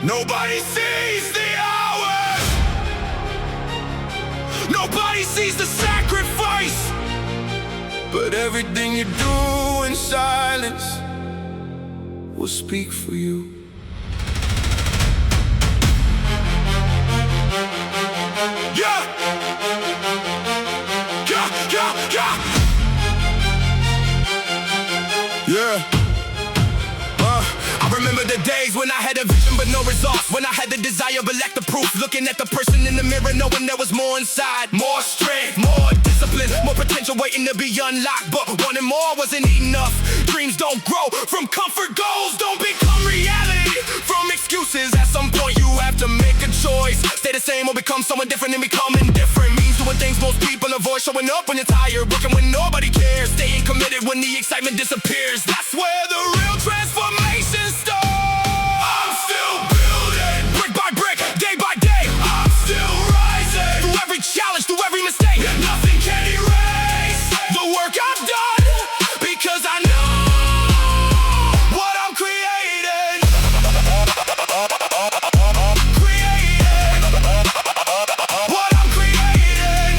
Nobody sees the hours. Nobody sees the sacrifice. But everything you do in silence will speak for you. Yeah! Yeah. I remember the days when I had a vision but no results, when I had the desire but lacked the proof, looking at the person in the mirror knowing there was more inside. More strength, more discipline, more potential waiting to be unlocked, but wanting more wasn't enough. Dreams don't grow from comfort, goals don't become reality from excuses. At some point you have to make a choice, stay the same or become someone different. And becoming different means doing things most people avoid, showing up when you're tired, working when nobody cares, staying committed when the excitement disappears. That's where the real transformation starts. I'm still building, brick by brick, day by day. I'm still rising, through every challenge, through every mistake. Nothing can erase the work I've done, because I know what I'm creating. What I'm creating.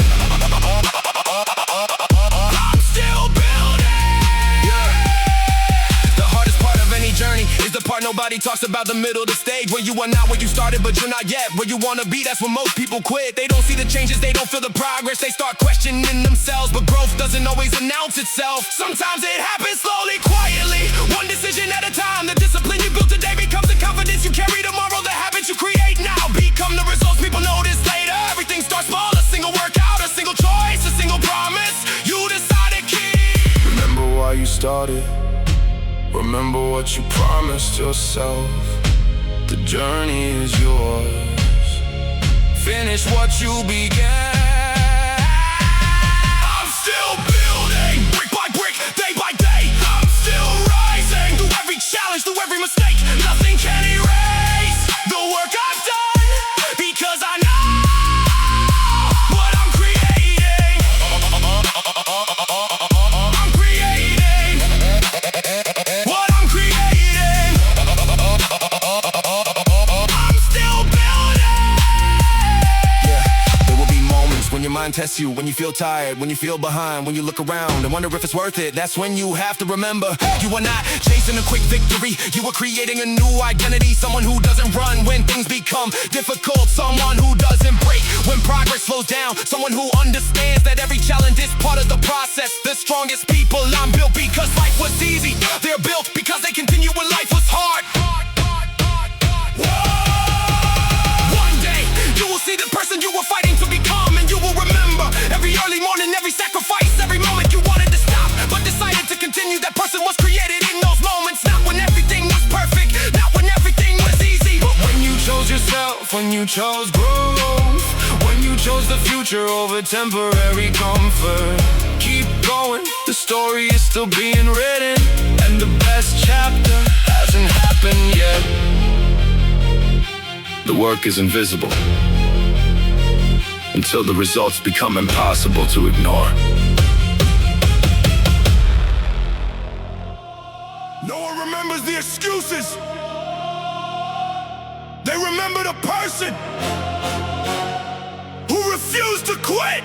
I'm still building. Yeah. The hardest part of any journey is the part nobody talks about, the middle, the stage where you are not where you started, but you're not yet where you wanna be. That's when most people quit. They don't see the changes, they don't feel the progress. They start questioning themselves, but growth doesn't always announce itself. Sometimes it happens slowly, quietly, one decision at a time. The discipline you build today becomes the confidence you carry tomorrow. The habits you create now become the results people notice later. Everything starts small, a single workout, a single choice, a single promise you decide to keep. Remember why you started. Remember what you promised yourself. The journey is yours. Finish what you began. I'm still building, brick by brick, day by day. I'm still rising, through every challenge, through every mistake. Nothing can erase the work I've done, because I know what I'm creating. I'm creating what I'm creating. I'm still building. Yeah, there will be moments when your mind tests you, when you feel tired, when you feel behind, when you look around and wonder if it's worth it. That's when you have to remember, you are not chasing a quick victory. You are creating a new identity, someone who doesn't run when things become difficult, someone who doesn't break when progress slows down, someone who understands that every challenge is part of the process. The strongest people I'm built because life was easy. They're built because they continue when life was hard. One day you will see the person you were fighting to become, and you will remember every early morning, every sacrifice, every moment you wanted to stop but decided to continue. That person was created in those moments, not when everything was perfect, not when everything was easy, but when you chose yourself, when you chose growth, when you chose the future over temporary comfort. Keep going, the story is still being written, and the best chapter hasn't happened yet. The work is invisible until the results become impossible to ignore. No one remembers the excuses. They remember the person who refused to quit.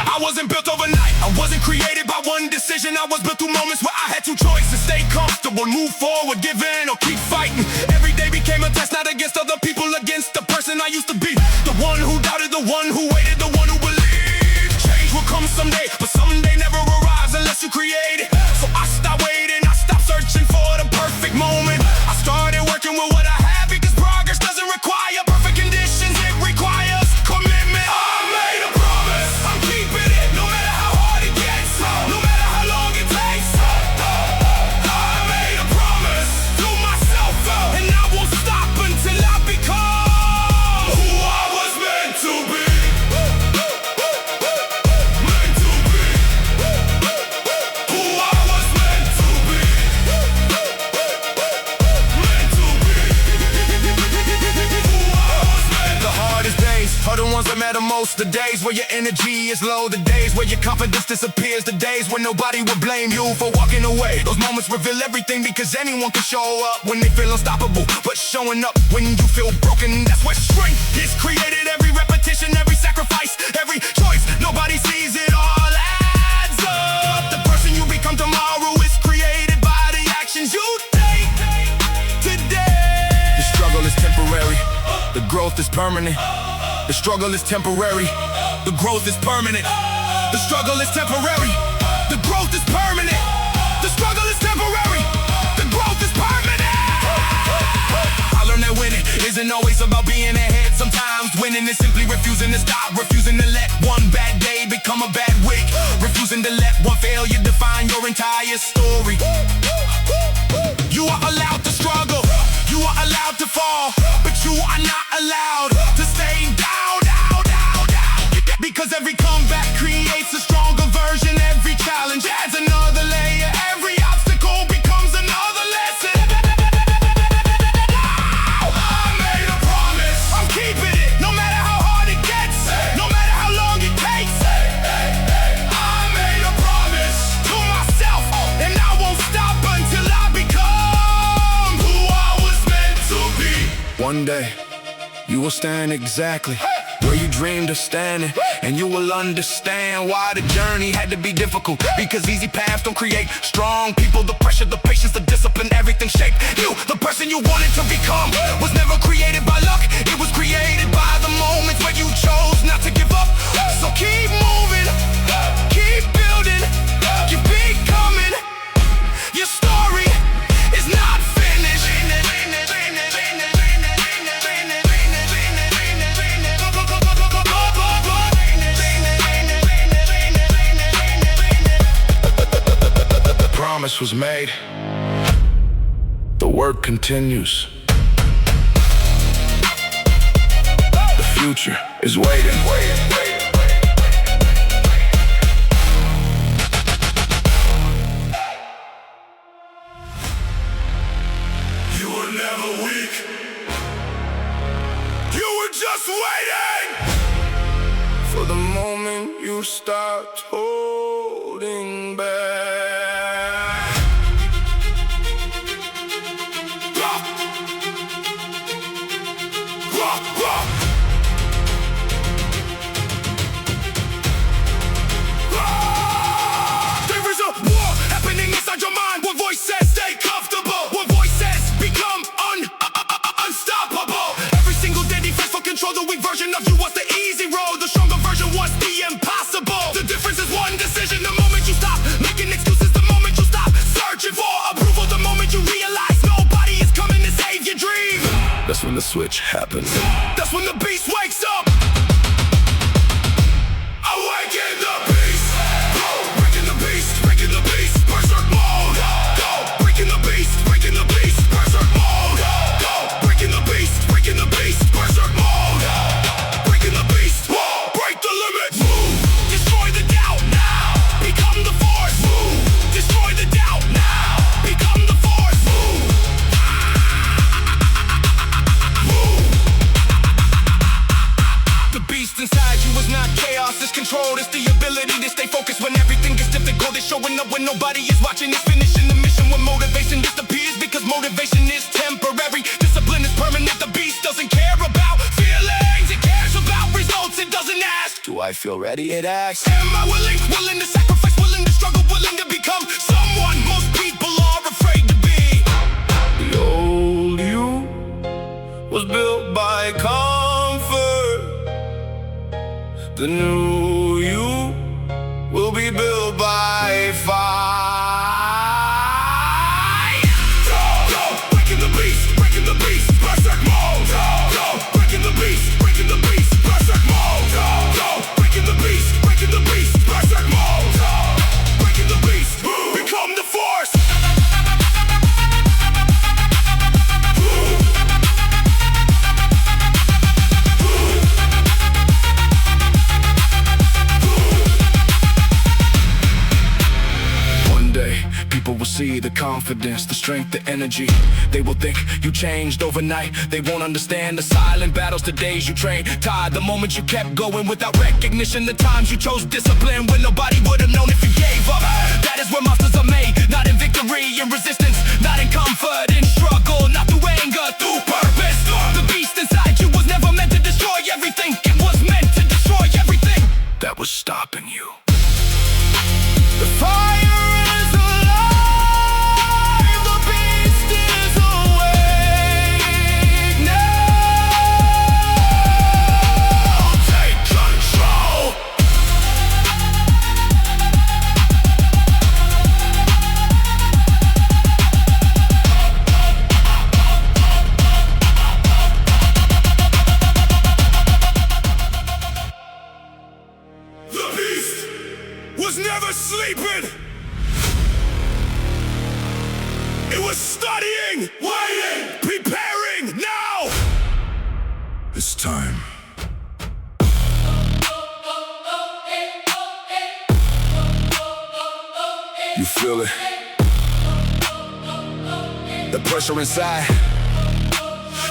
I wasn't built overnight. I wasn't created by one decision. I was built through moments where I had two choices: stay comfortable, move forward, give in, or keep fighting. Every day became a test, not against other people, against the person I used to be. The one who doubted, the one who waited, the one who believed. Change will come someday, but someday never arrives unless you create it. So I stopped waiting, I stopped searching for the perfect moment. I started working with what I have, because progress doesn't require perfect conditions, it requires commitment. I made a promise, I'm keeping it, no matter how hard it gets, no matter how long it takes. I made a promise to myself, and I won't stop until I become who I was meant to be. Meant to be. Who I was meant to be. close. The days where your energy is low, the days where your confidence disappears, the days when nobody will blame you for walking away. Those moments reveal everything, because anyone can show up when they feel unstoppable. But showing up when you feel broken, that's where strength is created. Every repetition, every sacrifice, every choice, nobody sees it all adds up. The person you become tomorrow is created by the actions you take today. The struggle is temporary, the growth is permanent. The struggle is temporary, the growth is permanent. The struggle is temporary, the growth is permanent. The struggle is temporary, the growth is permanent. I learned that winning isn't always about being ahead. Sometimes winning is simply refusing to stop, refusing to let one bad day become a bad week, refusing to let one failure define your entire story. You are allowed to struggle, you are allowed to fall, but you are not allowed to stay down. Because every comeback creates a stronger version. Every challenge adds another layer. Every obstacle becomes another lesson. I made a promise, I'm keeping it, no matter how hard it gets, no matter how long it takes. I made a promise to myself, and I won't stop until I become who I was meant to be. One day, you will stand exactly where you dreamed of standing, and you will understand why the journey had to be difficult. Because easy paths don't create strong people. The pressure, the patience, the discipline, everything shaped you. The person you wanted to become was never created by luck. It was created by the moments where you chose not to give up. So keep moving, keep building, keep becoming. Your story is not finished. Promise was made, the work continues. The future is waiting. You were never weak, you were just waiting for the moment you stopped holding back. The weak version of you was the easy road, the stronger version was the impossible. The difference is one decision. The moment you stop making excuses, the moment you stop searching for approval, the moment you realize nobody is coming to save your dream. That's when the switch happens. That's when the beast wakes up. Awaken the beast. Go, breaking the beast, breaking the beast, berserk mode. Go, breaking the beast, breaking the beast, berserk mode. Go, breaking the beast, breaking the beast, berserk mode. It's the ability to stay focused when everything is difficult. It's showing up when nobody is watching. It's finishing the mission when motivation disappears. Because motivation is temporary, discipline is permanent. The beast doesn't care about feelings, it cares about results. It doesn't ask, do I feel ready? It asks, am I willing? Willing to sacrifice, willing to struggle, willing to become someone most people are afraid to be. The old you was built by comfort. The new you will be built by fire. Go, breaking the beast, berserk mode. Go, breaking the beast, berserk mode. Go, breaking the beast, berserk mode. Breaking the beast, become the force. will see the confidence, the strength, the energy. They will think you changed overnight. They won't understand the silent battles, the days you trained. Tired, the moments you kept going without recognition. The times you chose discipline when nobody would have known if you gave up. That is where monsters are made, not in victory and resistance, not in comfort, in struggle, not through anger, through purpose. The beast inside you was never meant to destroy everything. It was meant to destroy everything that was stopping you. The fire is alive, the beast is awake now. Take control. The beast was never sleeping. It was studying, waiting, preparing. Now it's time. You feel it? The pressure inside.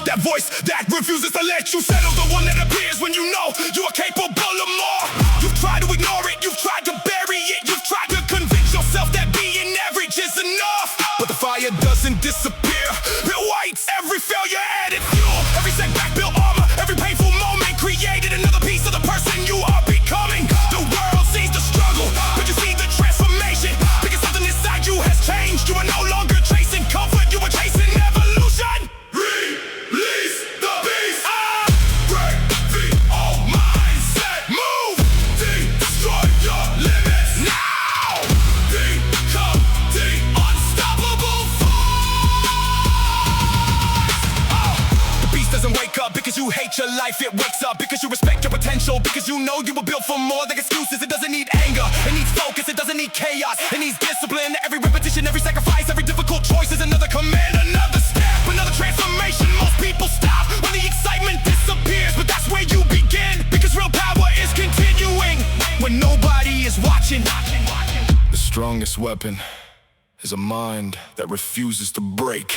That voice that refuses to let you settle. The one that appears when you know you are capable of more. You've tried to ignore it, you've tried to bury it, you've tried to convince yourself that being average is enough. But the fire doesn't disappear. It waits. Every failure added fuel, every setback built armor, every painful moment created another piece of the person you are becoming. The world sees the struggle, but you see the transformation, because something inside you has changed. You are no longer chasing comfort, you are chasing evolution. Release the beast. Break the old mindset. Move. Destroy your limits. Now. Become the unstoppable force. The beast doesn't wake up because you hate your life. It wakes up because you respect your potential, because you know you were built for more than excuses. It doesn't need anger, it needs focus. It doesn't need chaos, it needs discipline. Every repetition, every sacrifice, every difficult choice is another command, another step, another transformation. Most people stop when the excitement disappears, but that's where you begin, because real power is continuing when nobody is watching. The strongest weapon is a mind that refuses to break.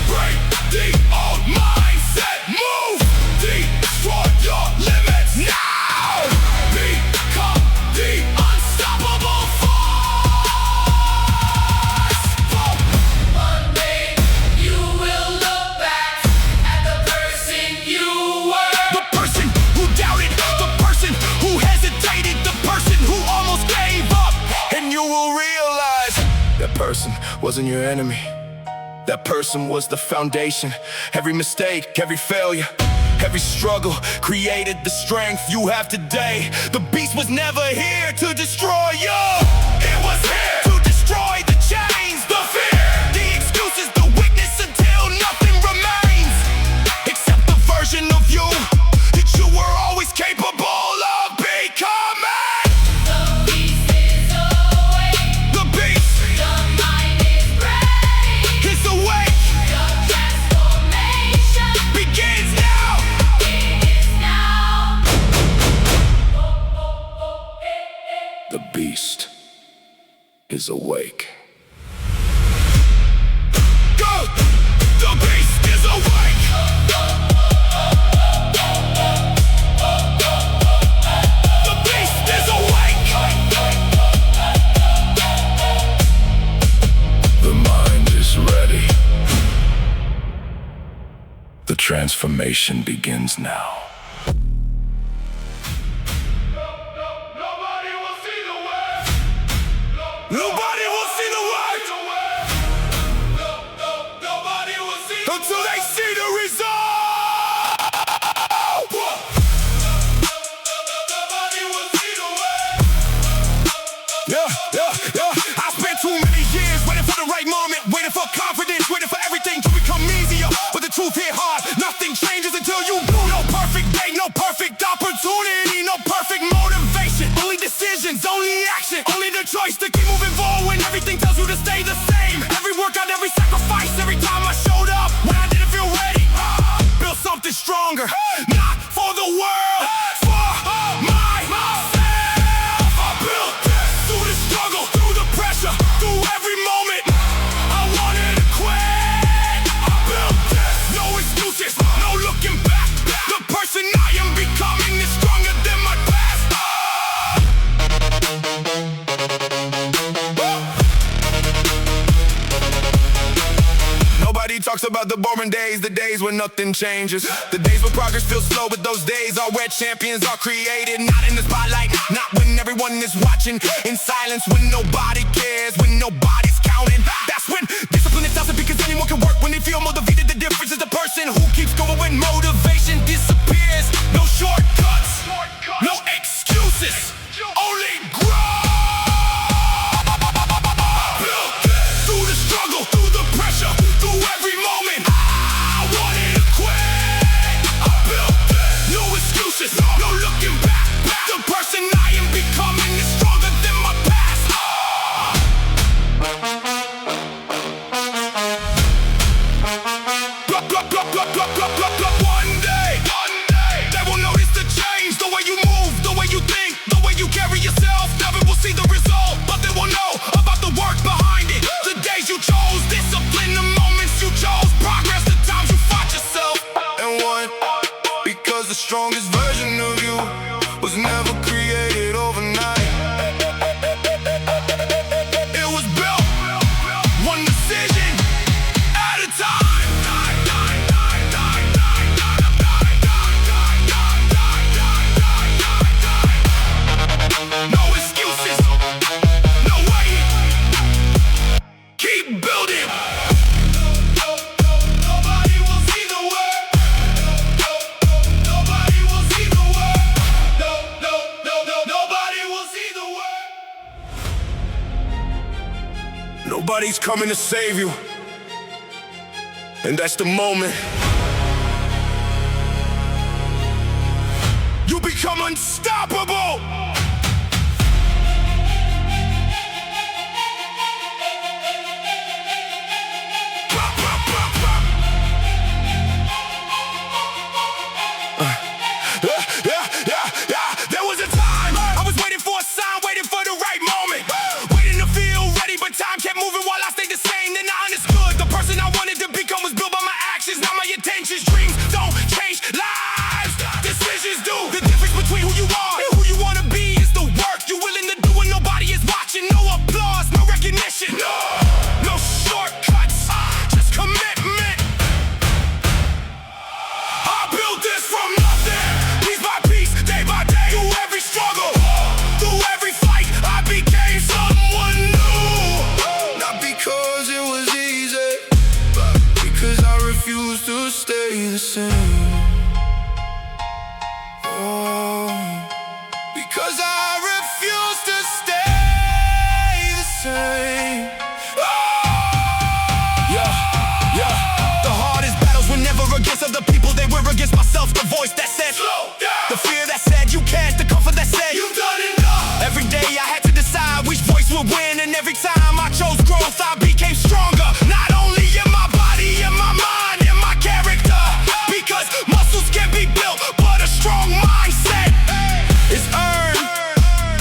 Break the old mindset. Move. Destroy your limits. Now. Become the unstoppable force. One day you will look back at the person you were. The person who doubted, the person who hesitated, the person who almost gave up. And you will realize that person wasn't your enemy. That person was the foundation. Every mistake, every failure, every struggle created the strength you have today. The beast was never here to destroy you. It was here to destroy the chains, the fear, the excuses, the weakness, until nothing remains except the version of you that you were always capable of becoming. The beast is awake. The beast Your mind is brave. is awake. Your transformation Begins now. begins now. The beast is awake. Go! The beast is awake! The beast is awake! The mind is ready. The transformation begins now. Nobody will see the way. Nobody will see the way. Nobody will see until they see the result. Nobody will see the way. Yeah. I spent too many years waiting for the right moment, waiting for confidence, waiting for everything to become easier. But the truth hit hard. Nothing changes until you do. No perfect day, no perfect opportunity, no perfect motivation. Only decisions, only action, only the choice to keep moving forward when everything tells you to stay the same. Every workout, every sacrifice, every time I showed up when I didn't feel ready. Build something stronger, not for the world, for myself. I built this through the struggle, through the pressure, through every moment. talks about the boring days, the days when nothing changes. The days when progress feels slow, but those days are where champions are created. Not in the spotlight, not when everyone is watching. In silence, when nobody cares, when nobody's counting. That's when discipline is tough because anyone can work when they feel motivated. The difference is the person who keeps going when motivation disappears. No shortcuts, no excuses, only growth. Through the struggle, through the pressure, through every moment, I wanted to quit. I built no excuses, no looking back. The person I am becoming is stronger than my past. One day, they will notice the change. The way you move, the way you think, the way you carry yourself. Never will see the result, but they will know about the work behind it. The days you chose, discipline, the moments you chose, progress, the times you fought yourself and won. Because the strongest version of you was never created overnight. It was built one decision at a time. No excuses, no waiting. Keep building. Nobody will see the work. Nobody will see the work. Nobody will see the work. Nobody's coming to save you. And that's the moment you become unstoppable. There was a time I was waiting for a sign, waiting for the right moment, waiting to feel ready, but time kept moving while I stayed the same. Then I understood the person I wanted to become was built by my actions, not my intentions. Dreams don't change lives, decisions do. The difference between who you are and who you want to be is the work you're willing to do when nobody is watching. No applause, no recognition, no shortcuts, just commitment. I built this from nothing, piece by piece, day by day. Through every struggle, through every fight, I became someone new. Not because it was easy, but because I refused to stay the same. Oh, because I refused to stay the same. The hardest battles were never against other people, they were against myself. The voice that said slow down, the fear that said you can't, the comfort that said you've done enough. Every day I had to decide which voice would win, and every time I chose growth, I became stronger. Not only in my body, in my mind, in my character. Because muscles can be built, but a strong mindset is earned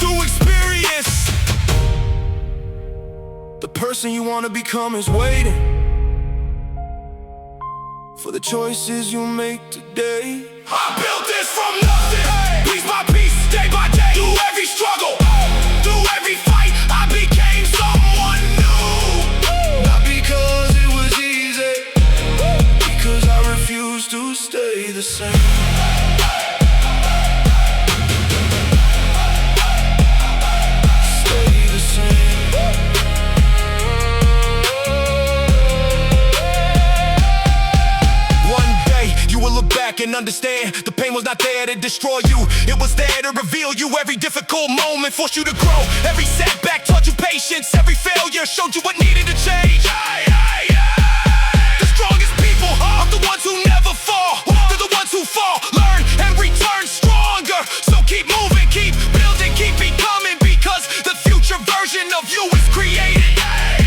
through experience. The person you want to become is waiting for the choices you make today. I built this from nothing, piece by piece, day by day. Through every struggle, through every fight, I became someone new. Not because it was easy, because I refused to stay the same. Stay the same. Look back and understand the pain was not there to destroy you, it was there to reveal you. Every difficult moment forced you to grow. Every setback taught you patience. Every failure showed you what needed to change. The strongest people are the ones who never fall. They're the ones who fall, learn, and return stronger. So keep moving, keep building, keep becoming, because the future version of you is created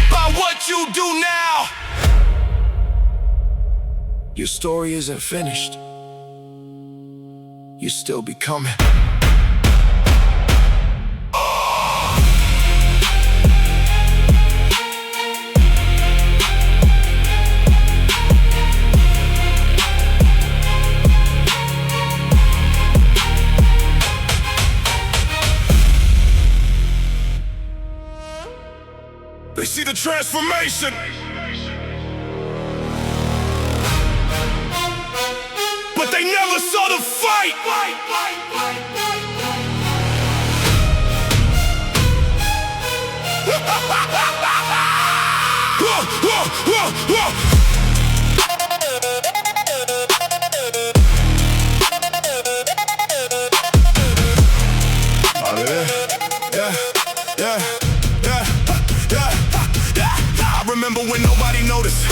by what you do now. Your story isn't finished. You're still becoming. They see the transformation. the fight. I remember when nobody noticed,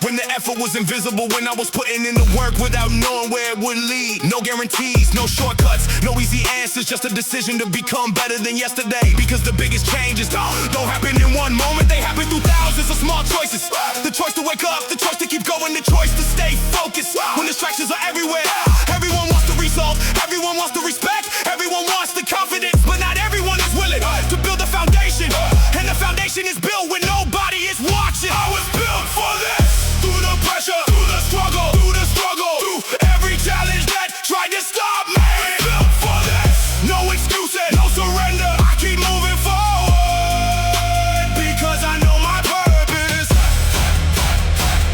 when the effort was invisible, when I was putting in the work without knowing where it would lead. No guarantees, no shortcuts, no easy answers, just a decision to become better than yesterday. Because the biggest changes don't happen in one moment, they happen through thousands of small choices. The choice to wake up, the choice to keep going, the choice to stay focused. When distractions are everywhere, everyone wants the result, everyone wants the respect, everyone wants the confidence, but not everyone is willing to build a foundation. And the foundation is built when nobody is watching. I was built for this. Through the pressure, through the struggle, through every challenge that tried to stop me. I was built for this. No excuses, no surrender. I keep moving forward because I know my purpose.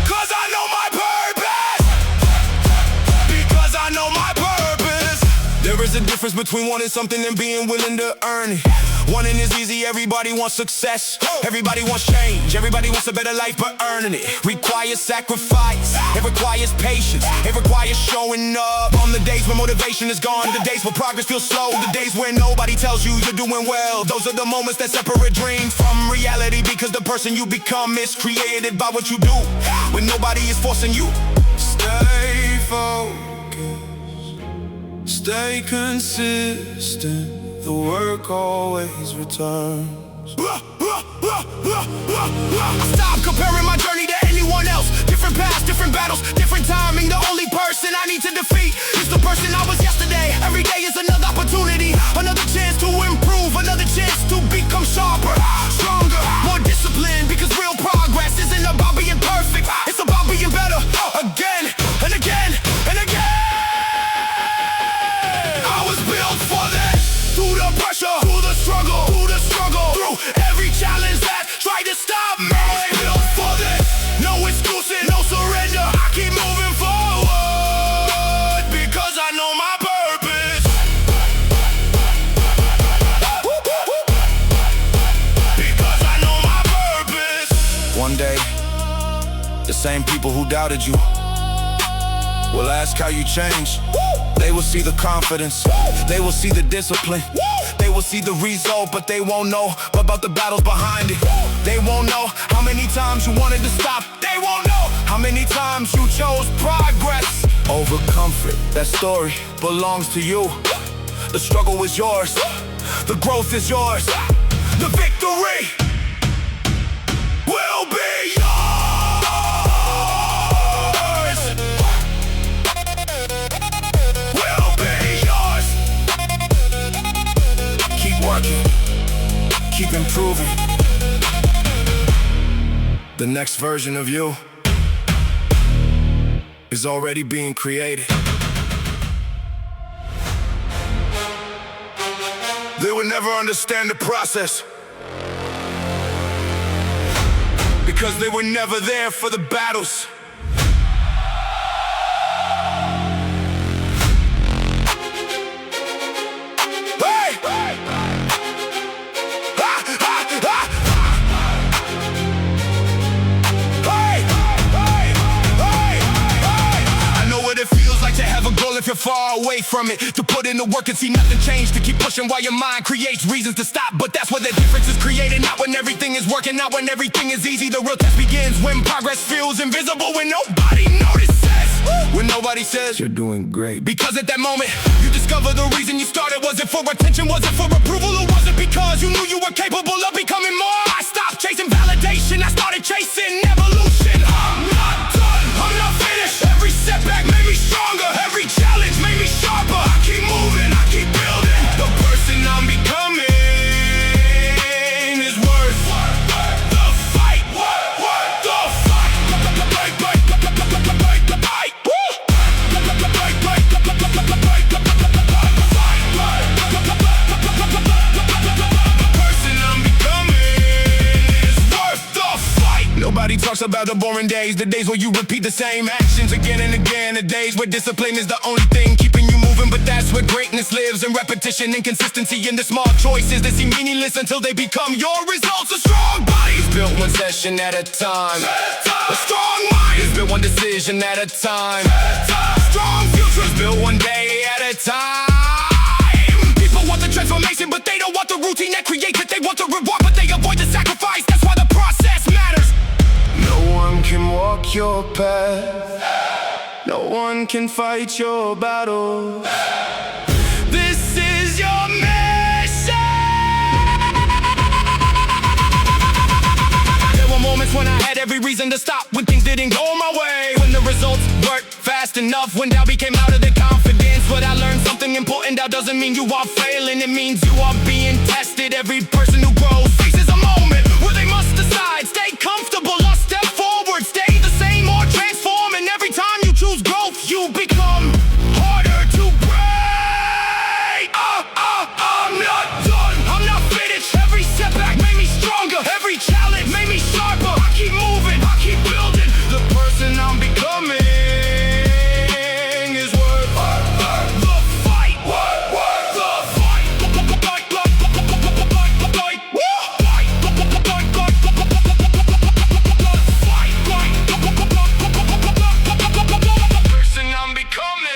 Cause I know my purpose. Because I know my purpose. There is a difference between wanting something and being willing to earn it. Wanting is easy, everybody wants success, everybody wants change, everybody wants a better life, but earning it requires sacrifice, it requires patience, it requires showing up on the days when motivation is gone, the days where progress feels slow, the days where nobody tells you you're doing well. Those are the moments that separate dreams from reality, because the person you become is created by what you do, when nobody is forcing you. Stay focused, stay consistent, the work always returns. I stop comparing my journey to anyone else. Different paths, different battles, different timing. The only person I need to defeat is the person I was yesterday. Every day is another opportunity, another chance to improve, another chance to become sharper, stronger, more disciplined. Because real progress isn't about being perfect, it's about being better again and again and again. I was built for this. Through the pressure, through the struggle, through every challenge that tried to stop me. I'm built for this. No excuses, no surrender. I keep moving forward because I know my purpose. Because I know my purpose. One day, the same people who doubted you will ask how you changed. They will see the confidence, they will see the discipline, they will see the result, but they won't know about the battles behind it. They won't know how many times you wanted to stop. They won't know how many times you chose progress over comfort. That story belongs to you. The struggle is yours, the growth is yours, the victory will be yours. Working, keep improving. The next version of you is already being created. They will never understand the process because they were never there for the battles. If you're far away from it, to put in the work and see nothing change, to keep pushing while your mind creates reasons to stop. But that's where the difference is created, not when everything is working, not when everything is easy. The real test begins when progress feels invisible, when nobody notices, when nobody says you're doing great. Because at that moment, you discover the reason you started. Was it for attention, was it for approval, or was it because you knew you were capable of becoming more? I stopped chasing validation, I started chasing evolution. I'm not done, I'm not finished. Every setback made me stronger, every challenge made me sharper. I keep moving, I keep building. The person I'm becoming is worth the fight. The fight. The person I'm becoming is worth the fight. Nobody talks about the boring days, the days where you repeat the same actions again and again, the days where discipline is the only thing keeping you but that's where greatness lives. In repetition and consistency in the small choices that seem meaningless until they become your results. A strong body is built one session at a time. A strong mind is built one decision at a time. A strong future is built one day at a time. People want the transformation, but they don't want the routine that creates it. They want the reward, but they avoid the sacrifice. That's why the process matters. No one can walk your path. No one can fight your battle. This is your mission. There were moments when I had every reason to stop, when things didn't go my way, when the results weren't fast enough, when doubt became louder than confidence. But I learned something important. Doubt doesn't mean you are failing, it means you are being tested. Every person who grows faces a moment where they must decide. Stay comfortable or step forward. Stay the same or transform. And every time you choose growth, you become harder to break. I'm not done, I'm not finished. Every setback made me stronger. Every challenge made me sharper. I keep moving, I keep building. The person I'm becoming is worth the fight. Worth the fight. The person I'm becoming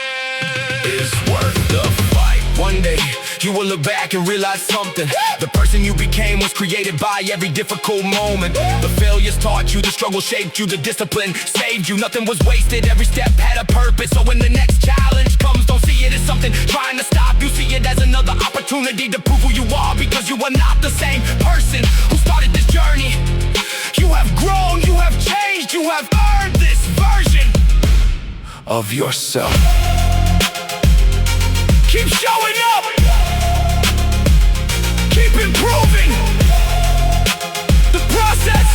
is worth the fight. One day you will look back and realize something. The person you became was created by every difficult moment. The failures taught you, the struggle shaped you, the discipline saved you. Nothing was wasted, every step had a purpose. So when the next challenge comes, don't see it as something trying to stop you. See it as another opportunity to prove who you are, because you are not the same person who started this journey. You have grown, you have changed, you have earned this version of yourself. Keep showing up. Keep improving. The process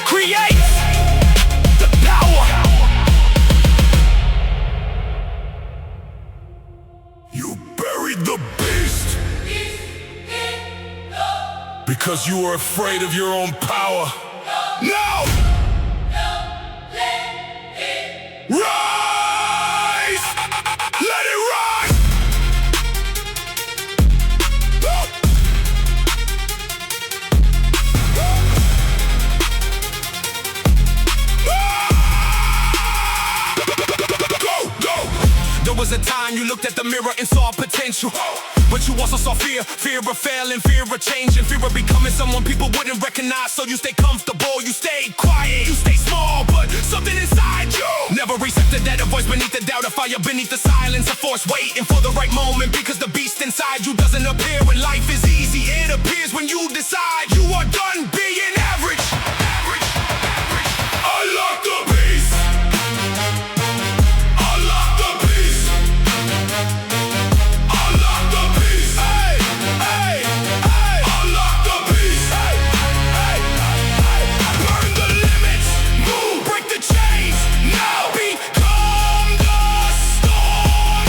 creates the power. You buried the beast because you were afraid of your own power. No! Rise! Let it rise! There was a time you looked at the mirror and saw potential, but you also saw fear. Fear of failing, fear of changing, fear of becoming someone people wouldn't recognize. So you stay comfortable, you stay quiet, you stay small, but something inside you never accepted that a voice beneath the doubt, a fire beneath the silence, a force waiting for the right moment. Because the beast inside you doesn't appear when life is easy. It appears when you decide you are done being average. Unlock the beast. Unlock the beast. Unlock the beast. Hey, hey, hey. Unlock the beast. Hey, hey, hey. Burn the limits. Move. Break the chains. Now become the storm.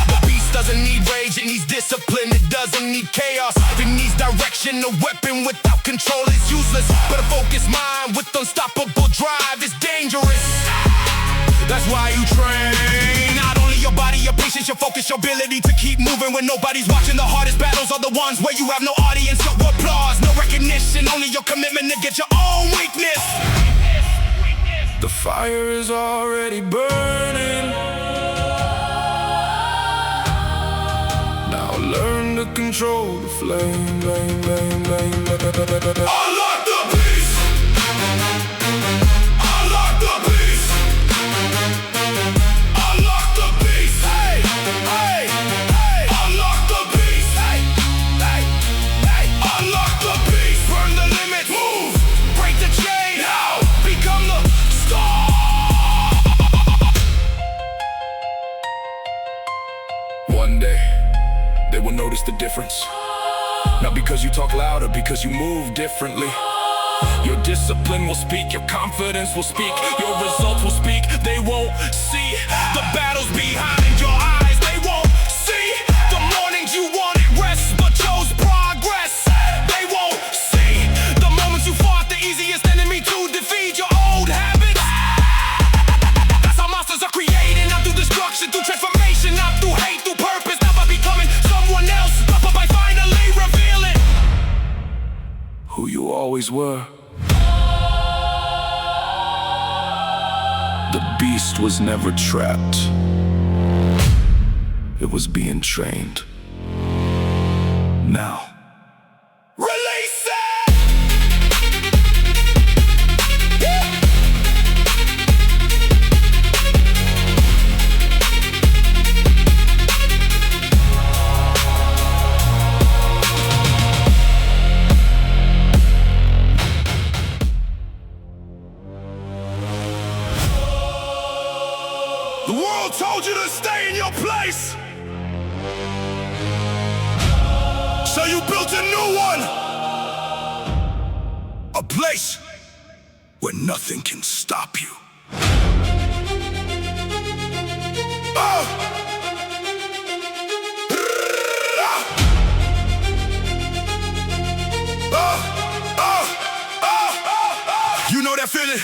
The beast doesn't need rage, it needs discipline. It doesn't need chaos, it needs direction. A weapon without control is useless, but a focused mind with unstoppable drive is dangerous. That's why you train. Not only your body, your patience, your focus, your ability to keep moving when nobody's watching. The hardest battles are the ones where you have no audience, no applause, no recognition. Only your commitment to get your own weakness. The fire is already burning. Now learn to control the flame. Unlock the beast. Unlock the beast. Unlock the beast. Hey, hey, hey. Unlock the beast. Hey, hey, hey. Unlock the beast. Burn the limits. Move. Break the chain. Now become the star. One day they will notice the difference. Not because you talk louder, because you move differently. Your discipline will speak, your confidence will speak, your results will speak. They won't see the battles behind your eyes. They won't see the mornings you wanted rest but chose progress. They won't see the moments you fought the easiest enemy to defeat, your old habits. That's how monsters are created, not through destruction, through transformation, not through hate, through purpose. always were. The beast was never trapped. It was being trained. Now, release it! The world told you to stay in your place, so you built a new one. A place where nothing can stop you. You know that feeling?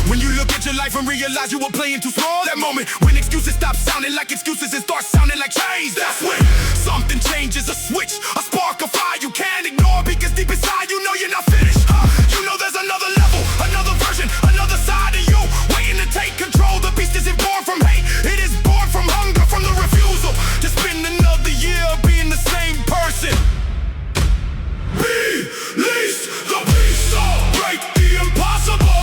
When you look at your life and realize you were playing too small. That moment when excuses stop sounding like excuses and start sounding like chains. That's when something changes, a switch, a spark, a fire you can't ignore, because deep inside you know you're not finished. You know there's another level, another version, another side of you waiting to take control. The beast isn't born from hate, it is born from hunger, from the refusal to spend another year being the same person. Release the beast, break the impossible.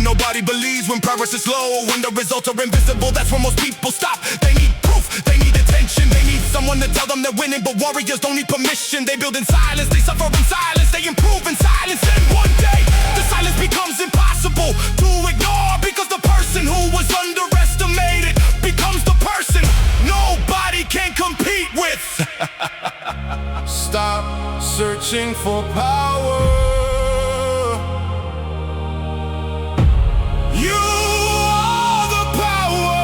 Nobody believes when progress is slow, when the results are invisible. That's when most people stop. They need proof, they need attention, they need someone to tell them they're winning. But warriors don't need permission. They build in silence, they suffer in silence, they improve in silence. And one day, the silence becomes impossible to ignore, because the person who was underestimated becomes the person nobody can compete with. Stop searching for power. You are the power.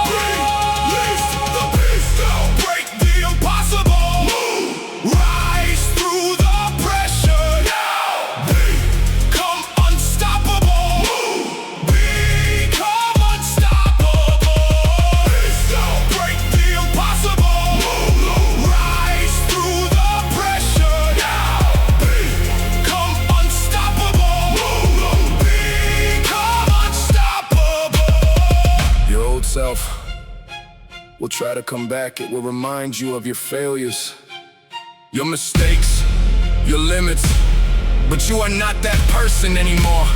Release the beast now. Break the impossible. Move. Rise through the pressure now. Become unstoppable. Move. Become unstoppable. Beast now. Break the impossible. Move. Rise through the pressure now. Become unstoppable. Your old self will try to come back. It will remind you of your failures, your mistakes, your limits. But you are not that person anymore.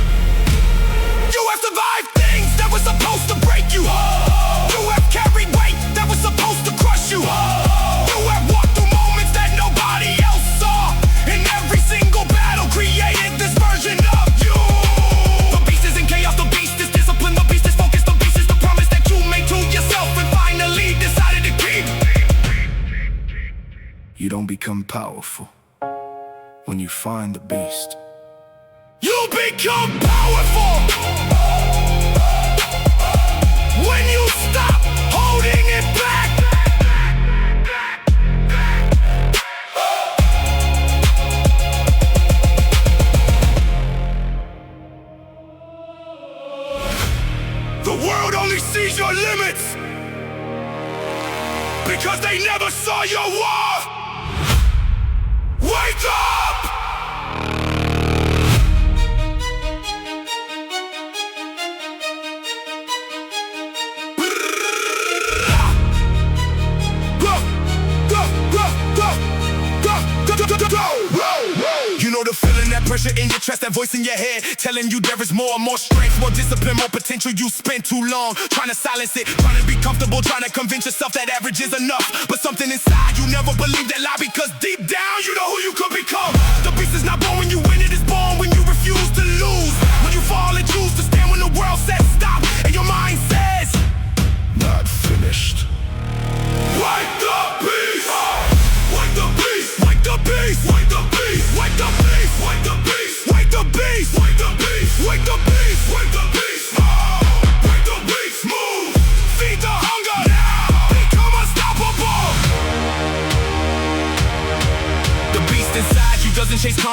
You have survived things that were supposed to break you. You have carried weight that was supposed to crush you. You have walked through moments that nobody else saw. In every single battle created this version of you. The beast is in chaos, the beast is discipline, the beast is focused, the beast is the promise that you made to yourself and finally decided to keep. You don't become powerful when you find the beast. You become powerful when you stop holding it back. The world only sees your limits because they never saw your war. Wake up! You know the feeling, that pressure in your chest, that voice in your head telling you there is more strength, more discipline, more potential. You spent too long trying to silence it, trying to be comfortable, trying to convince yourself that average is enough. But something inside you never believed that lie, because deep down you know who you could become. The beast is not born when you win, it is born when you refuse to lose. When you fall and choose to stand when the world says stop and your mind says not finished. Wake the beast! Wake the beast! Wake the beast! Wake the beast! Wake the beast! Wake the beast! Wake the beast! Wake the beast! Wake the beast! Wake the beast! Wake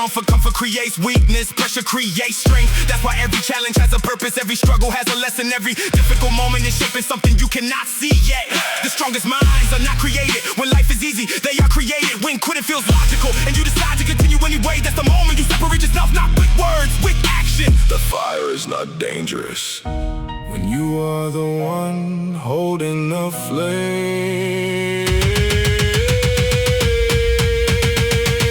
down for comfort creates weakness. Pressure creates strength. That's why every challenge has a purpose. Every struggle has a lesson. Every difficult moment is shaping something you cannot see yet. The strongest minds are not created when life is easy. They are created when quitting feels logical, and you decide to continue anyway. That's the moment you separate yourself, not with words, with action. The fire is not dangerous when you are the one holding the flame.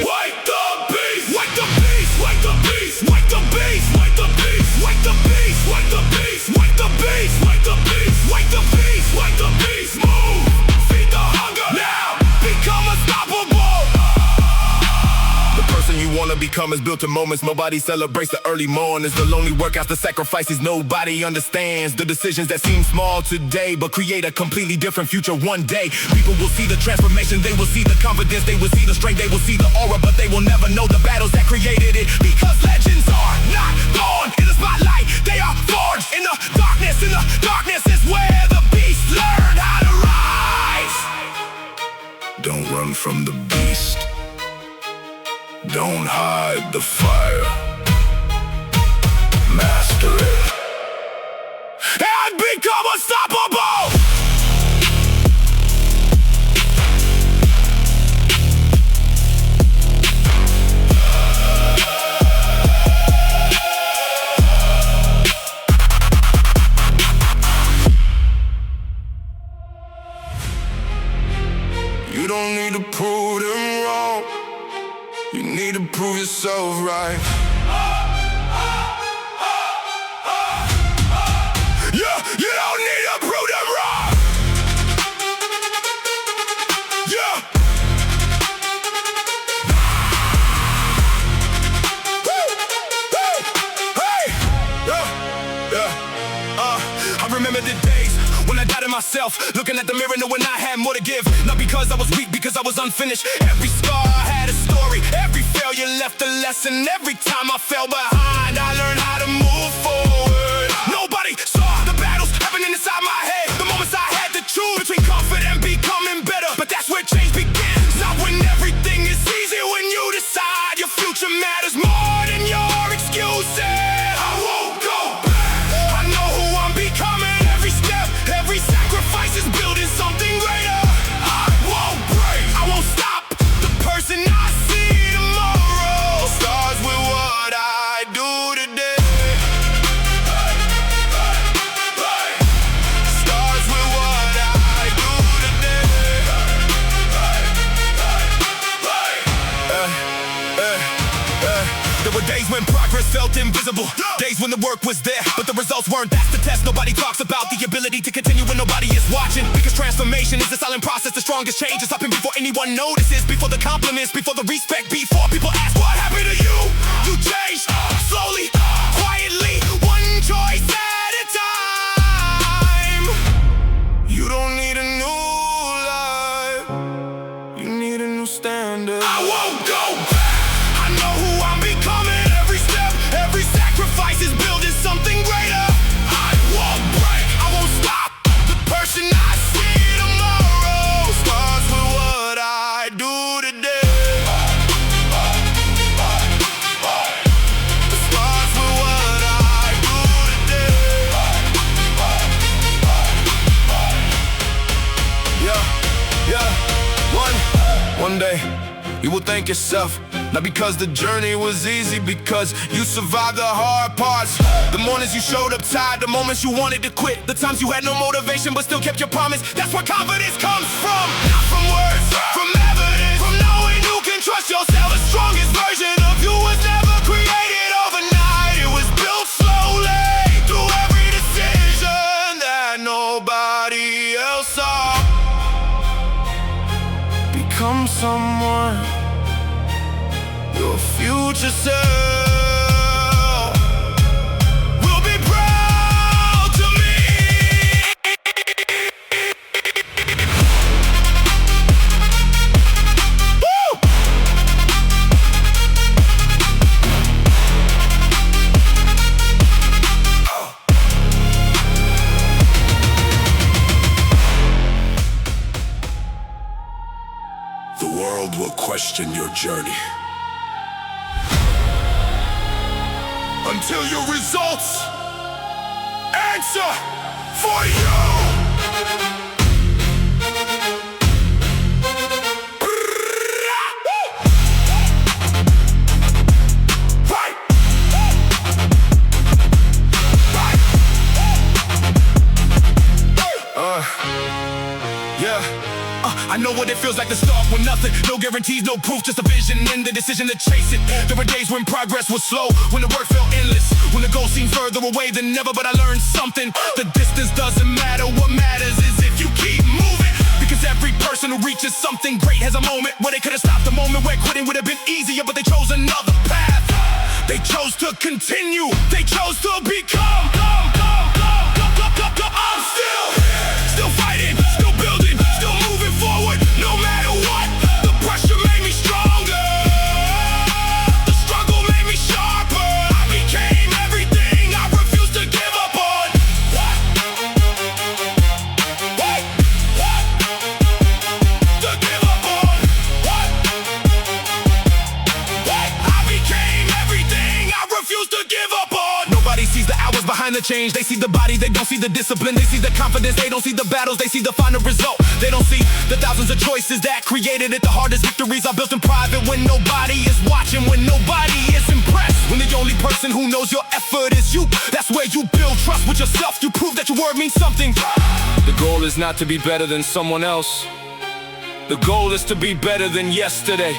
Wake the beast! Wake the beast! Wake the beast! Wake the beast! Wake the beast! Wake the beast! Wake the beast! Wake the beast! Wake the beast! Wake the beast! Wake the beast! Move! Feed the hunger! Now! Become unstoppable! The person you wanna become is built in moments. Nobody celebrates the early morn. It's the lonely workouts, the sacrifices nobody understands. The decisions that seem small today but create a completely different future one day. People will see the transformation, they will see the confidence, they will see the strength, they will see the aura, but they will never know the battles that created it. Because legends are not born in the spotlight, they are forged in the darkness. In the darkness is where the beasts learn how to rise. Don't run from the beast. Don't hide the fire. Master it and become unstoppable! You don't need to prove them wrong. You need to prove yourself right. Yeah, you don't need to prove them wrong. Yeah. Hey. I remember the days when I doubted myself, looking at the mirror knowing I had more to give. Not because I was weak, because I was unfinished. Every scar had a story, every failure left a lesson. Every time I fell behind, I learned how to move forward. Nobody saw the battles happening inside my head, the moments I had to choose between comfort and becoming better. But that's where change begins, not when everything is easy. When you decide your future matters more than your excuses. I won't go back. I know who I'm becoming. Every step, every sacrifice is building something greater. I won't break, I won't stop. The person I see tomorrow starts with what I do today. Starts with what I do today. There were days when progress felt invisible, days when the work was there, but the results weren't. That's the test nobody talks about, the ability to continue when nobody is watching. Because transformation is a silent process, the strongest change is happening before anyone notices, before the compliments, before the respect, before people ask what happened to you. You changed, slowly, quietly, one choice at a time. You don't need a new life. You need a new standard. I won't go back. I know who I'm becoming. Every step, every sacrifice is building something greater. I won't break, I won't stop. The person I see tomorrow starts with what I do today. Starts with what I do today. Yeah. One day you will thank yourself, not because the journey was easy, because you survived the hard parts. The mornings you showed up tired, the moments you wanted to quit, the times you had no motivation but still kept your promise. That's where confidence comes from. Not from words, from evidence, from knowing you can trust yourself. The strongest version of you was never created overnight. It was built slowly through every decision that nobody else saw. Become someone your future self will be proud to me. Woo! The world will question your journey. until your results answer for you. I know what it feels like to start with nothing. No guarantees, no proof, just a vision and the decision to chase it. There were days when progress was slow, when the work felt endless, when the goal seemed further away than ever, but I learned something. The distance doesn't matter, what matters is if you keep moving. Because every person who reaches something great has a moment where they could have stopped, a moment where quitting would have been easier, but they chose another path. They chose to continue, they chose to become. I'm still here, still fighting, still building, still moving forward, no matter what. The pressure made me stronger, the struggle made me sharper. I became everything I refused to give up on. To give up on. I became everything I refused to give up on. Nobody sees the hours behind the change. They see the body, they don't see the discipline. They see the confidence, they don't see the battles. They see the final result, they don't see the thousands of choices that created it. The hardest victories are built in private, when nobody is watching, when nobody is impressed, when the only person who knows your effort is you. That's where you build trust with yourself. You prove that your word means something. The goal is not to be better than someone else. The goal is to be better than yesterday.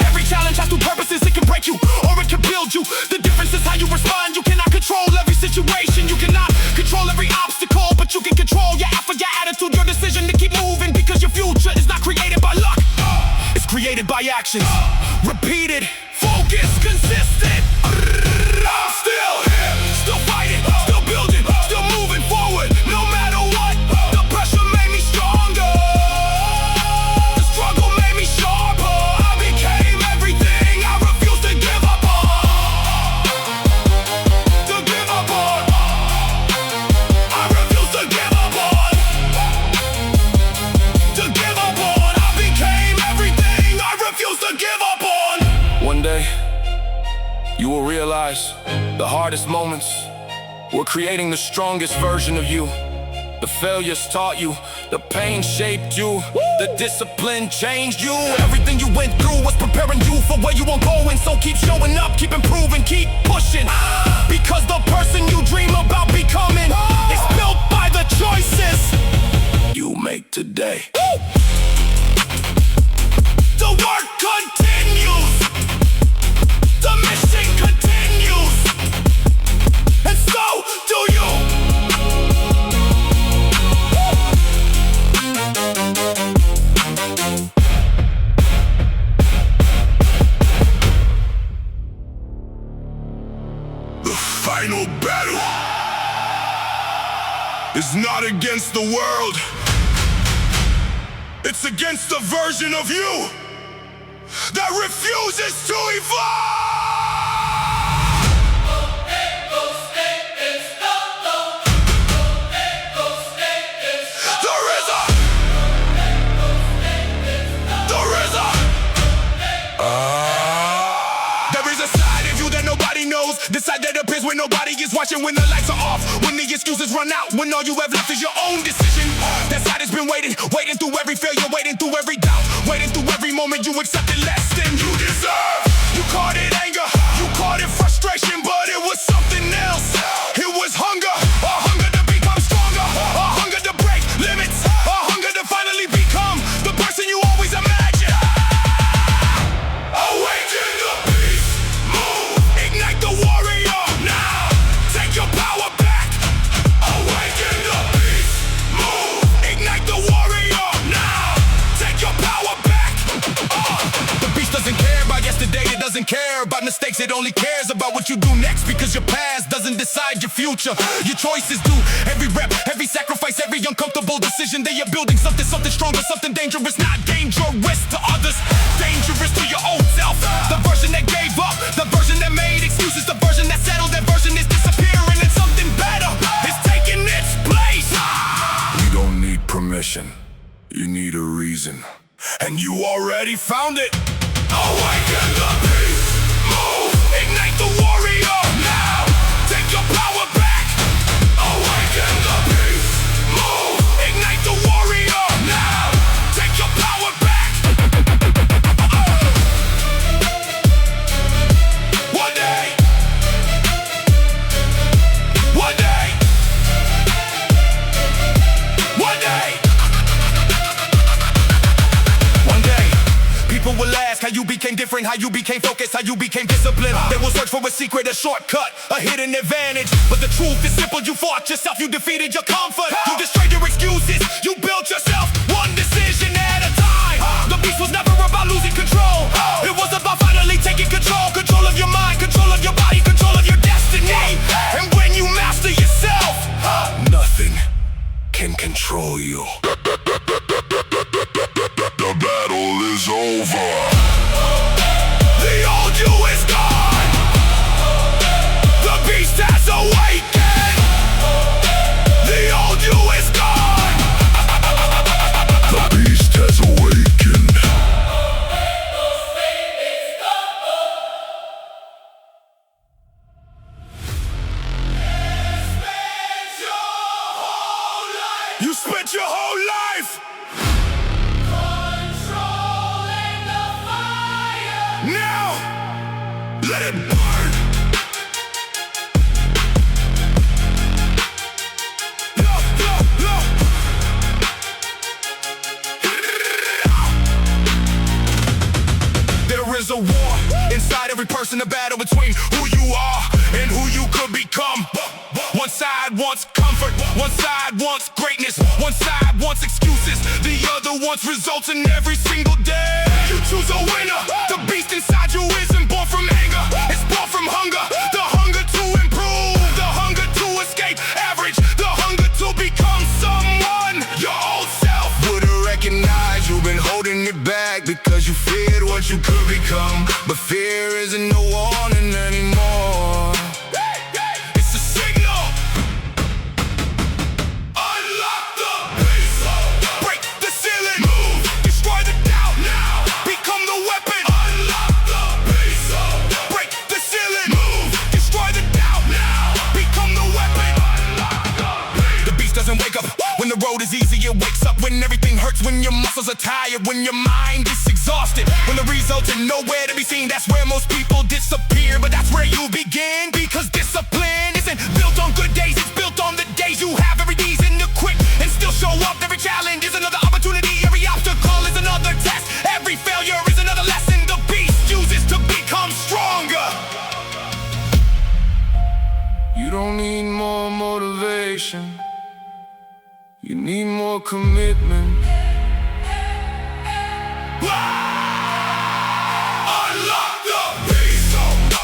Every challenge has two purposes. It can break you or it can build you. The difference is how you respond. You cannot control every situation. You cannot control every obstacle, but you can control your effort, your attitude, your decision to keep moving. Because your future is not created by luck, it's created by actions. Repeated, focused, consistent. I'm still here, still fighting, still building, still moving forward, no matter what. The pressure made me stronger, the struggle made me sharper. I became everything I refused to give up on. To give up on. I refuse to give up on. To give up on. I became everything I refused to give up on. One day, you will realize the hardest moments were creating the strongest version of you. The failures taught you, the pain shaped you, the discipline changed you. Everything you went through was preparing you for where you were going. So keep showing up, keep improving, keep pushing. Because the person you dream about becoming is built by the choices you make today. The work continues, the mission continues, and so do you. The final battle is not against the world. It's against the version of you that refuses to evolve. The side that appears when nobody is watching, when the lights are off, when the excuses run out, when all you have left is your own decision. That side has been waiting through every failure, waiting through every doubt, waiting through every moment you accepted less than you deserve. You called it anger, you called it frustration, but it was something else. It was hunger, a hunger to become stronger, a hunger to break limits, a hunger to finally become the person you always imagined. Awaken the beast, move, ignite the warrior now, take your power back. Awaken the beast, move, ignite the warrior now, take your power back. The beast doesn't care about yesterday, it doesn't care about mistakes, it only cares about what you do next. Because your past doesn't decide your future, your choices do. Every rep, every sacrifice, every uncomfortable decision, they are building something stronger, something dangerous. Not dangerous to others, dangerous to your own self. The version that gave up, the version that made excuses, the version that settled, that version is disappearing, and something better is taking its place. You don't need permission, you need a reason, and you already found it. Awaken the beast, move, ignite the warrior how you became different, how you became focused, how you became disciplined. They will search for a secret, a shortcut, a hidden advantage. But the truth is simple, you fought yourself, you defeated your comfort. You destroyed your excuses, you built yourself one decision at a time. The beast was never about losing control. It was about finally taking control. Control of your mind, control of your body, control of your destiny. And when you master yourself, nothing can control you. The battle is over. The old you is gone. The beast has awakened. The old you is gone. The beast has awakened. You spent your whole life Controlling the fire. now. Let it burn. There is a war inside every person, a battle between who you are and who you could become. One side wants comfort, one side wants greatness, one side wants excuses, the other wants results in every single day. You choose a winner. The beast inside you isn't born from anger, it's born from hunger. The hunger to improve, the hunger to escape average, the hunger to become someone your old self would've recognized. You've been holding it back because you feared what you could become, but fear isn't no warning anymore. It's a signal. Unlock the beast. Break the ceiling. Move. Destroy the doubt. Now. Become the weapon. Unlock the beast. Break the ceiling. Move. Destroy the doubt. Now. Become the weapon. Unlock the beast. The beast doesn't wake up when the road is easy. It wakes up when everything hurts, when your muscles are tired, when your mind is exhausted, when the results are nowhere to be seen. That's where most people disappear, but that's where you begin. Because discipline isn't built on good days, it's built on the days you have every reason to quit and still show up. Every challenge is another opportunity, every obstacle is another test, every failure is another lesson the beast uses to become stronger. You don't need more motivation, you need more commitment. Unlock the beast.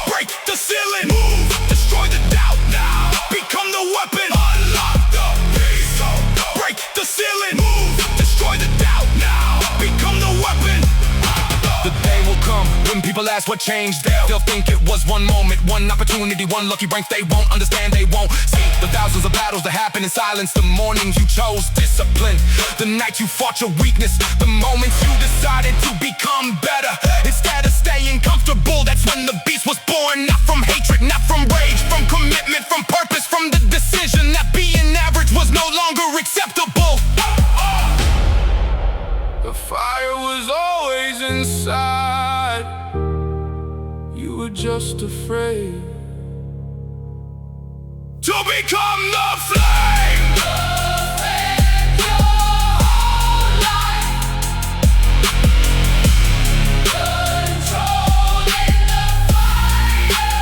Break the ceiling. Move. Destroy the doubt. Now. Become the weapon. Unlock the beast. Break the ceiling. Move. Destroy the doubt. Now. Become the weapon. The day will come when people ask what changed. They'll think it was one moment, one opportunity, one lucky break. They won't understand, they won't see the thousands of battles that happen in silence. The mornings you chose discipline, the night you fought your weakness, the moments you decided to become better instead of staying comfortable. That's when the beast was born. Not from hatred, not from rage, from commitment, from purpose, from the decision that being average was no longer acceptable. The fire was always inside, you were just afraid to become the flame. Spend your whole life controlling the fire.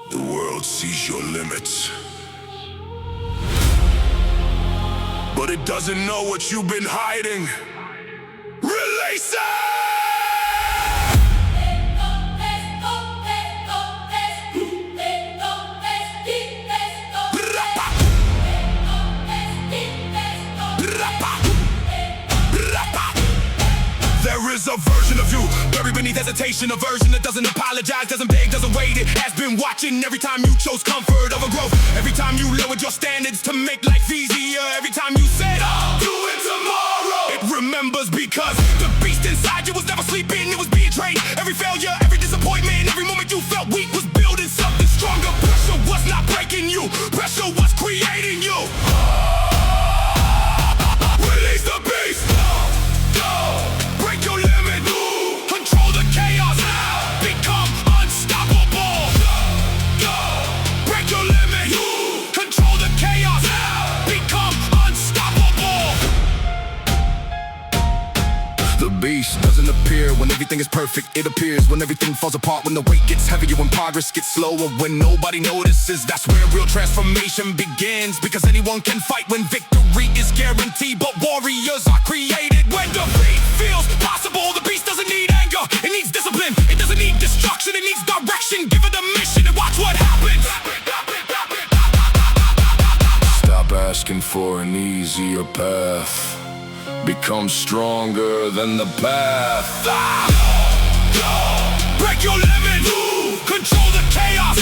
The world sees your limits, but it doesn't know what you've been hiding. Release it! There is a version of you buried beneath hesitation, a version that doesn't apologize, doesn't beg, doesn't wait. It has been watching every time you chose comfort over growth, every time you lowered your standards to make life easier, every time you said I'll do it tomorrow. It remembers because the beast inside you was never sleeping, it was being trained. Every failure, every disappointment, every moment you felt weak was building something stronger. Pressure was not breaking you, pressure was creating you. Release the beast. Break your limit. Control the chaos now. Become unstoppable. Break your limit. doesn't appear when everything is perfect. It appears when everything falls apart, when the weight gets heavier, when progress gets slower, when nobody notices. That's where real transformation begins, because anyone can fight when victory is guaranteed, but warriors are created when defeat feels possible. The beast doesn't need anger, it needs discipline. It doesn't need destruction, it needs direction. Give it a mission and watch what happens. Stop asking for an easier path. Become stronger than the path. Break your limits. Control the chaos.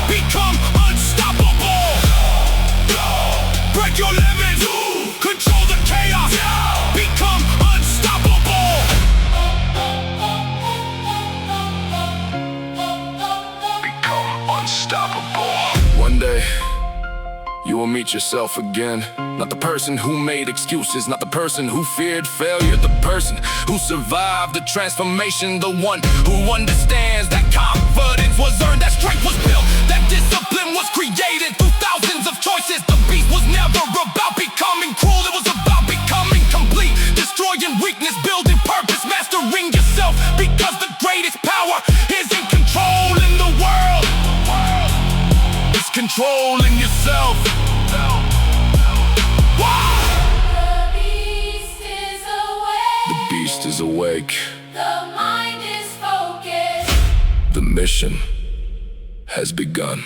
Become unstoppable. Break your limits. Control the chaos. Become unstoppable. Become unstoppable. One day, you will meet yourself again. Not the person who made excuses, not the person who feared failure, the person who survived the transformation, the one who understands that confidence was earned, that strength was built, that discipline was created through thousands of choices. The beast was never about becoming cruel, it was about becoming complete, destroying weakness, building purpose, mastering yourself, because the greatest power is in controlling the world. It's controlling yourself. The beast is awake. The mind is focused. The mission has begun.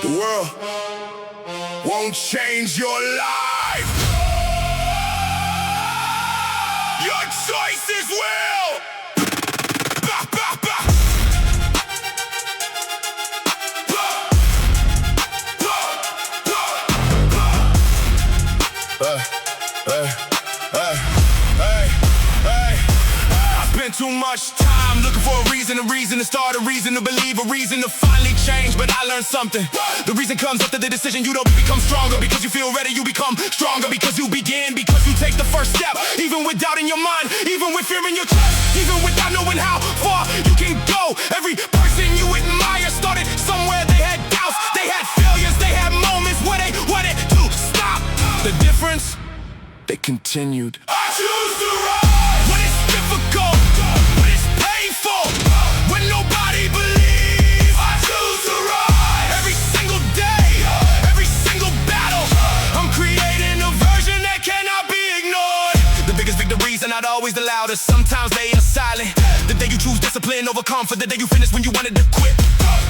The world won't change your life. Your choices will. Bah, bah, bah. I spent too much time looking for a reason to start, a reason to believe, a reason to finally change. But I learned something. The reason comes after the decision. You don't become stronger because you feel ready. You become stronger because you begin, because you take the first step. Even with doubt in your mind, even with fear in your chest, even without knowing how far you can go. Every person you admire started somewhere. They had doubts, they had failures, they had moments where they wanted to stop. The difference? They continued. I choose to rise when it's difficult, when it's painful, when nobody believes. I choose to rise every single day, every single battle. I'm creating a version that cannot be ignored. The biggest victories are not always the loudest. Sometimes they are silent. The day you choose discipline over comfort, the day you finish when you wanted to quit,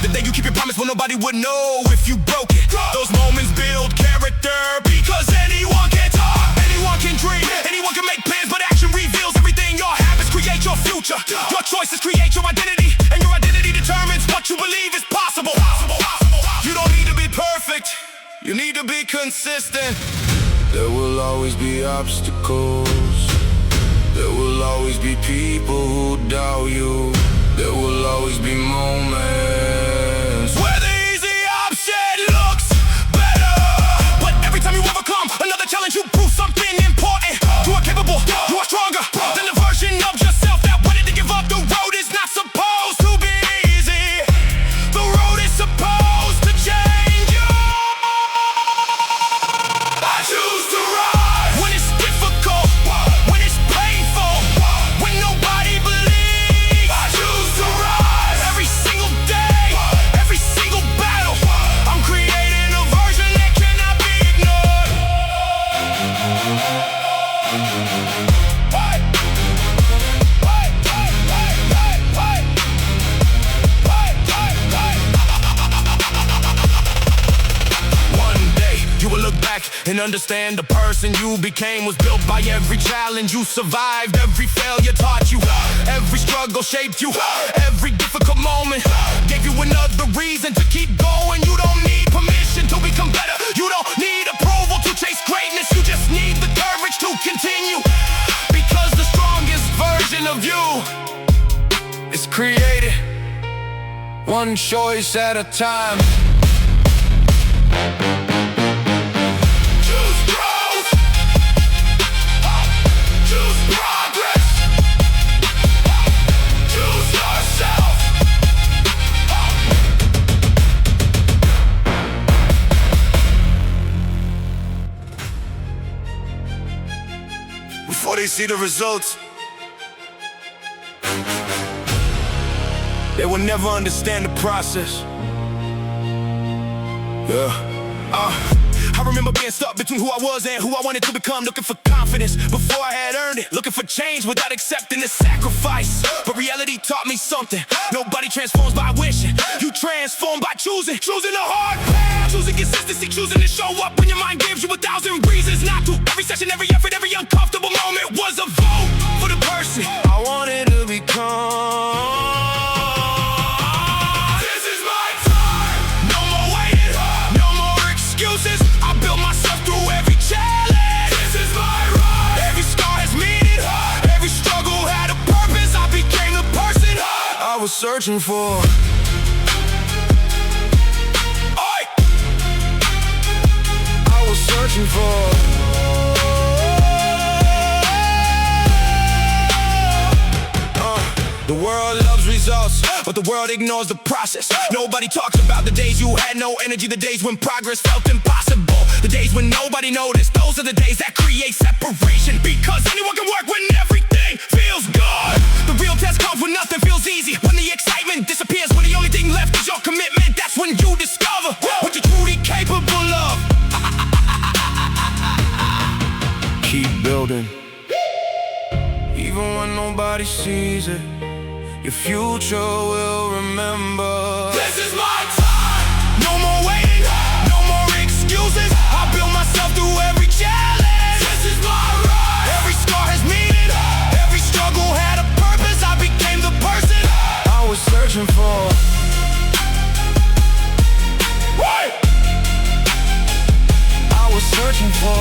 the day you keep your promise when nobody would know if you broke it. Those moments build character, because anyone can talk, anyone can dream, anyone can make plans, but action reveals everything. Your habits create your future. Your choices create your identity, and your identity determines what you believe is possible. You don't need to be perfect, you need to be consistent. There will always be obstacles. There will always be people who doubt you. There will always be moments where the easy option looks better. But every time you overcome another challenge, you prove something important. You are capable, you are stronger than the version of yourself that wanted to give up. The road is not supposed to be easy. The road is supposed to change you. I choose to rise when it's difficult, when it's painful, when nobody believes. I choose to rise every single day, every single battle. I'm creating a version that cannot be ignored. One day you will look back and understand the person you became was built by every challenge you survived. Every failure taught you, every struggle shaped you, every difficult moment gave you another reason to keep going. You don't need permission to become better. You don't need approval to chase greatness. You just need the courage to continue, because the strongest version of you is created one choice at a time. Choose growth, choose progress, you see the results. They will never understand the process. I remember being stuck between who I was and who I wanted to become. Looking for confidence before I had earned it. Looking for change without accepting the sacrifice. But reality taught me something. Nobody transforms by wishing. You transform by choosing. Choosing the hard path. Choosing consistency. Choosing to show up when your mind gives you 1,000 reasons not to. Every session, every effort, every uncomfortable moment was a vote for the person I wanted to become. I was searching for. I was searching for. The world loves results, but the world ignores the process. Nobody talks about the days you had no energy, the days when progress felt impossible, the days when nobody noticed. Those are the days that create separation, because anyone can work when everything feels good. The real test comes when nothing feels easy, when the excitement disappears, when the only thing left is your commitment. That's when you discover what you're truly capable of. Keep building, even when nobody sees it. Your future will remember. This is my time. No more waiting, no more excuses. I built myself through every challenge. This is my ride. Every scar has meaning. Every struggle had a purpose. I became the person I was searching for. What? I was searching for.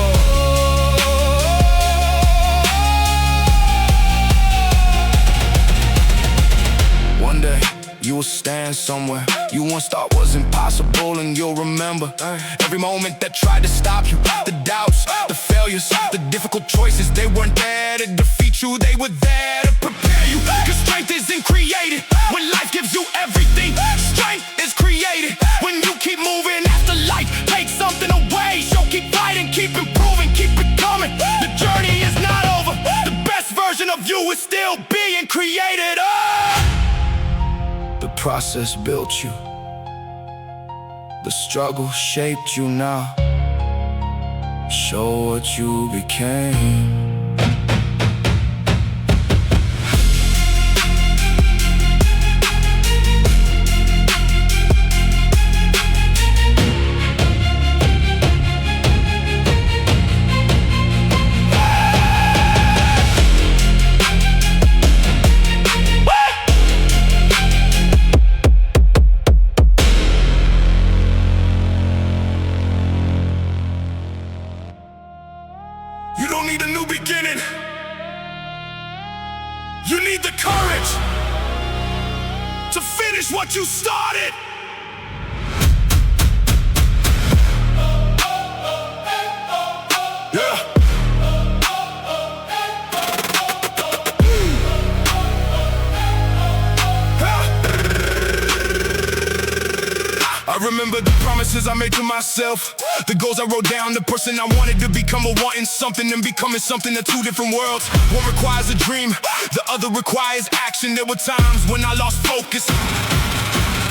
One day, you will stand somewhere you once thought was impossible, and you'll remember every moment that tried to stop you. The doubts, the failures, the difficult choices. They weren't there to defeat you, they were there to prepare you. Cause strength isn't created when life gives you everything. Strength is created when you keep moving after life takes something away. So keep fighting, keep improving, keep becoming. The journey is not over. The best version of you is still being created. The process built you. The struggle shaped you now. Show what you became. You don't need a new beginning. You need the courage to finish what you started. Yeah. I remember the promises I made to myself, the goals I wrote down, the person I wanted to become, or wanting something and becoming something. Are two different worlds. One requires a dream, the other requires action. There were times when I lost focus,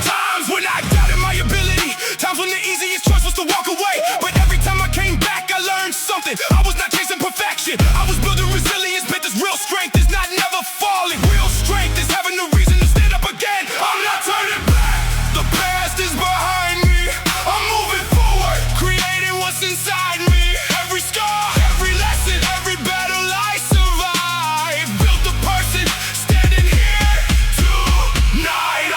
times when I doubted my ability, times when the easiest choice was to walk away. But every time I came back, I learned something. I was not chasing perfection, I was building resilience. But this real strength is not never falling. Real strength is having the reason to stand up again. I'm not turning back. The past is behind me. I'm moving forward, creating what's inside me. Every scar, every lesson, every battle I survived built the person standing here tonight.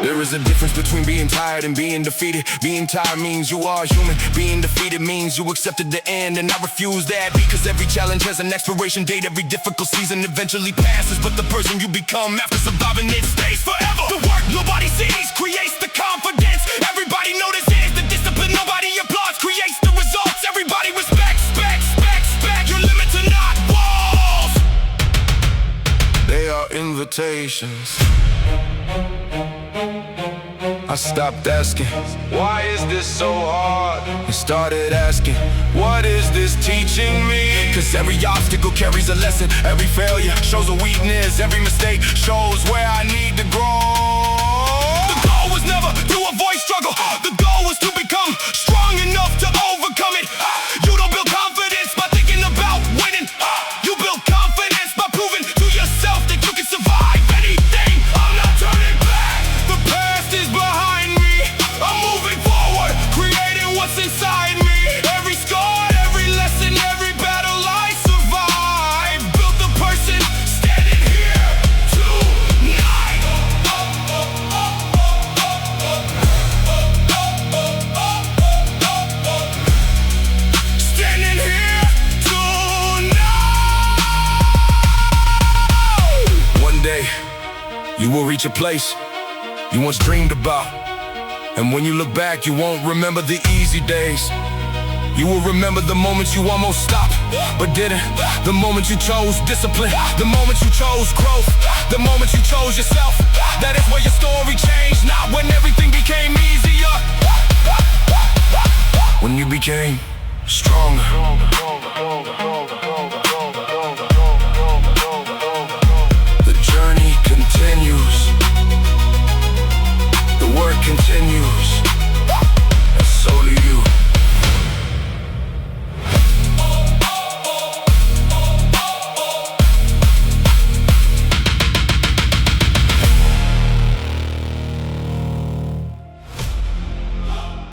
There is a difference between being tired and being defeated. Being tired means you are human. Being defeated means you accepted the end. And I refuse that, because every challenge has an expiration date. Every difficult season eventually passes, but the person you become after surviving it stays forever. The work nobody sees creates the confidence. Everybody notices the discipline nobody applauds creates the results. Everybody respects. Your limits are not walls, they are invitations. I stopped asking, why is this so hard? And started asking, what is this teaching me? Cause every obstacle carries a lesson. Every failure shows a weakness. Every mistake shows where I need to grow. The goal was never to avoid struggle. The goal was to become strong enough to overcome it. You don't build confidence by thinking about winning. You build confidence by proving to yourself that you can survive anything. I'm not turning back. The past is behind me. I'm moving forward, creating what's inside me. Every scar, every lesson, every battle I survived built the person standing here tonight. Standing here tonight. One day, you will reach a place you once dreamed about. And when you look back, you won't remember the easy days. You will remember the moments you almost stopped, but didn't. The moment you chose discipline, the moment you chose growth, the moment you chose yourself. That is where your story changed, not when everything became easier. When you became stronger.